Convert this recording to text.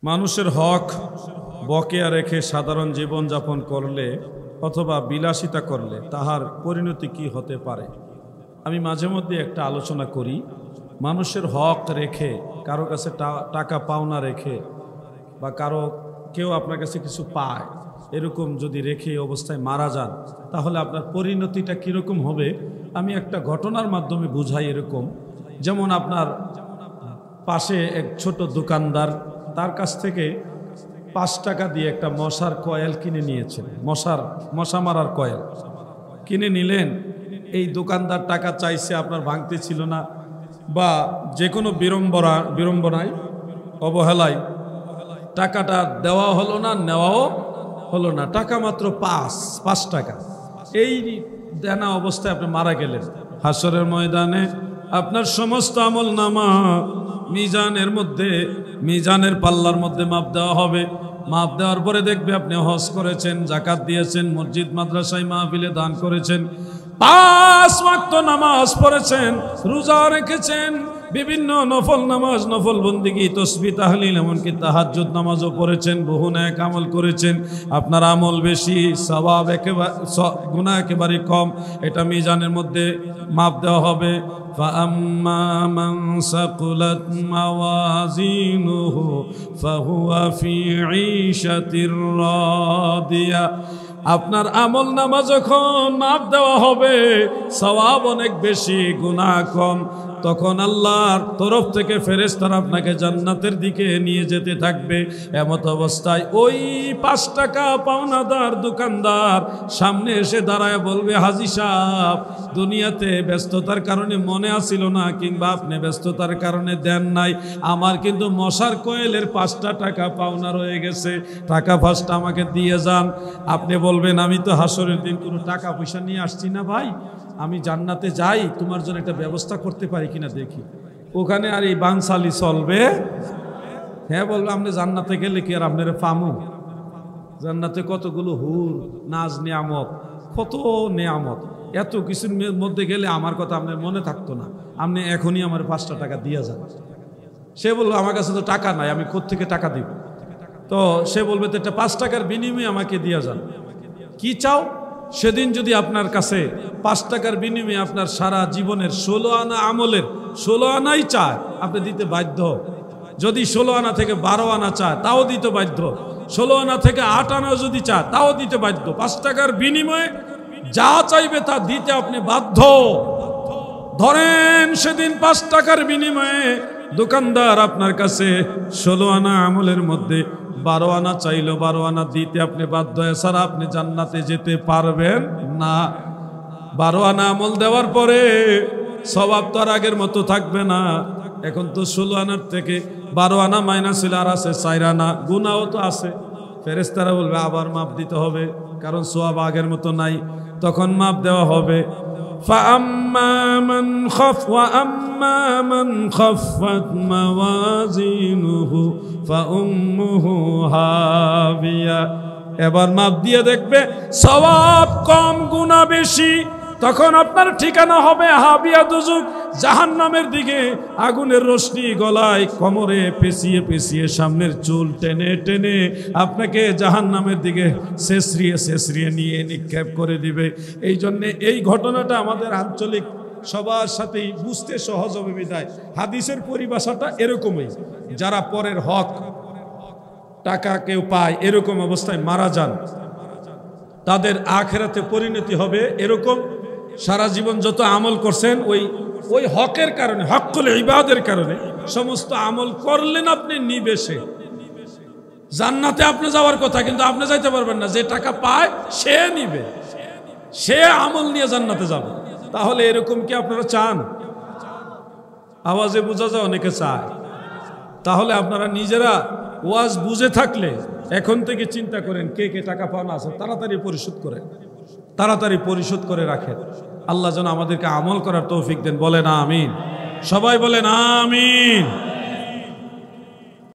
মানুষের হক বকেয়া রেখে সাধারণ জীবনযাপন করলে অথবা বিলাসিতা করলে তাহার পরিণতি কি হতে পারে। আমি মাঝে মধ্যে একটা আলোচনা করি, মানুষের হক রেখে কারো কাছে টাকা পাওনা রেখে বা কেউ আপনার কাছে কিছু পায় এরকম যদি রেখে এই অবস্থায় মারা যান তাহলে আপনার পরিণতিটা কীরকম হবে আমি একটা ঘটনার মাধ্যমে বুঝাই। এরকম যেমন আপনার পাশে এক ছোট দোকানদার, তার কাছ থেকে 5 টাকা দিয়ে একটা মশার কয়েল কিনে নিয়েছেন, মশা মারার কয়েল কিনে নিলেন। এই দোকানদার টাকা চাইছে, আপনার ভাঙতে ছিল না বা যে কোনো বিড়ম্বনায় অবহেলায় টাকাটা দেওয়া হলো না, নেওয়াও হলো না, টাকা মাত্র 5 টাকা। এই দেনা অবস্থায় আপনি মারা গেলেন। হাসরের ময়দানে আপনার সমস্ত আমল নামা মিজানের পাল্লার মধ্যে মাপ দেওয়া হবে। মাপ দেওয়ার পরে দেখবে আপনি হজ করেছেন, জাকাত দিয়েছেন, মসজিদ মাদ্রাসায় মাহফিলে দান করেছেন, 5 ওয়াক্ত নামাজ পড়েছেন, রোজা রেখেছেন, বিভিন্ন নফল নামাজ, নফল বন্দিগি, তসবিহ তাহলিল, এমনকি তাহাজ্জুদ নামাজও পড়েছেন, বহু নেক আমল করেছেন। আপনার আমল বেশি, সওয়াব একেবারে, গুনাহ একেবারে কম। এটা মিজানের মধ্যে মাপ দেওয়া হবে। فأما من ثقلت موازينه فهو في عيشة راضية। আপনার আমল নামা যখন মাপ দেওয়া হবে, সওয়াব অনেক বেশি, গুনাহ কম, তখন আল্লাহর তরফ থেকে ফেরেশতারা আপনাকে জান্নাতের দিকে নিয়ে যেতে থাকবে। এমত অবস্থায় ওই 5 টাকা পাওনাদার দোকানদার সামনে এসে দাঁড়ায় বলবে, হাজী সাহেব, দুনিয়াতে ব্যস্ততার কারণে মনে আসিল না, কিংবা আপনি ব্যস্ততার কারণে দেন নাই, আমার কিন্তু মশার কয়েলের 5টা টাকা পাওনা রয়ে গেছে, টাকা 5টা আমাকে দিয়ে যান। আপনি বলবেন, আমি তো হাসরের দিন কোনো টাকা পয়সা নিয়ে আসছি না ভাই, আমি জান্নাতে যাই, তোমার জন্য একটা ব্যবস্থা করতে পারি কিনা দেখি। ওখানে আর এই বানসালি চলবে? হ্যাঁ বলবে, আপনি জান্নাতে গেলে কি আর আপনারা পামু? জান্নাতে কতগুলো হুর, নাজ, নিয়ামত, কত নিয়ামত, এত কিছুর মধ্যে গেলে আমার কথা আপনার মনে থাকতো না, আপনি এখনই আমার 5টা টাকা দিয়ে যান। সে বললো, আমার কাছে তো টাকা নাই, আমি কোত্থেকে টাকা দিব? তো সে বলবে, তো এটা 5 টাকার বিনিময়ে আমাকে দিয়ে যান। কি চাও? সেদিন যদি আপনার কাছে 5 টাকার বিনিময়ে আপনার সারা জীবনের 16 আনা আমলের 16 আনাই চায়, আপনি দিতে বাধ্য। যদি 16 আনা থেকে 12 আনা চায় তাও দিতে বাধ্য, 16 আনা থেকে 8 আনা যদি চায় তাও দিতে বাধ্য। 5 টাকার বিনিময়ে যা চাইবে তা দিতে আপনি বাধ্য। ধরেন সেদিন 5 টাকার বিনিময়ে দোকানদার আপনার কাছে 16 আনা আমলের মধ্যে 12 আনা চাইলো, 12 আনা দিতে আপনি বাধ্য, এছাড়া আপনি জান্নাতে যেতে পারবেন না। 12 আনা আমল দেওয়ার পরে সওয়াব তো আর আগের মতো থাকবে না। এখন তো 16 আনার থেকে 12 আনা মাইনাস হলে আর আছে 4 আনা, গুনাহ তো আছে। ফেরেশতারা বলবে আবার মাপ দিতে হবে, কারণ সওয়াব আগের মতো নাই। তখন মাপ দেওয়া হবে। فأما من خفت موازينه فأمه هاوية। এবার মাপ দিয়ে দেখবে সওয়াব কম, গুনাহ বেশি, তখন আপনার ঠিকানা হবে হাবিয়া, দুজক, জাহান্নামের দিকে। আগুনের রশ্মি গলায়, কোমরে পেঁচিয়ে পেঁচিয়ে, সামনের চুল টেনে টেনে আপনাকে জাহান্নামের দিকে শেষরিয়ে নিয়ে নিক্ষেপ করে দিবে। এই জন্যে এই ঘটনাটা আমাদের আঞ্চলিক সবার সাথেই বুঝতে সহজ হবে বিধায় হাদিসের পরিভাষাটা এরকমই। যারা পরের হক টাকা কেউ পায়, এরকম অবস্থায় মারা যান, তাদের আখিরাতে পরিণতি হবে এরকম। সারা জীবন যত আমল করছেন ওই হকের কারণে, হক্কুল ইবাদের কারণে সমস্ত আমল করলেন আপনি নিবেশে। জান্নাতে আপনি যাওয়ার কথা, কিন্তু আপনি যাইতে পারবেন না, যে টাকা পায় সে নিবে, সে আমল নিয়ে জান্নাতে যাবে। তাহলে এরকম কি আপনারা চান? আওয়াজে বোঝা যায় অনেকে চায়। তাহলে আপনারা নিজেরা ওয়াজ বুঝে থাকলে এখন থেকে চিন্তা করেন, কে কে টাকা পাওনা আছে তাড়াতাড়ি পরিশোধ করে রাখেন। আল্লাহ যেন আমাদেরকে আমল করার তৌফিক দেন। বলেন আমিন। সবাই বলেন আমিন।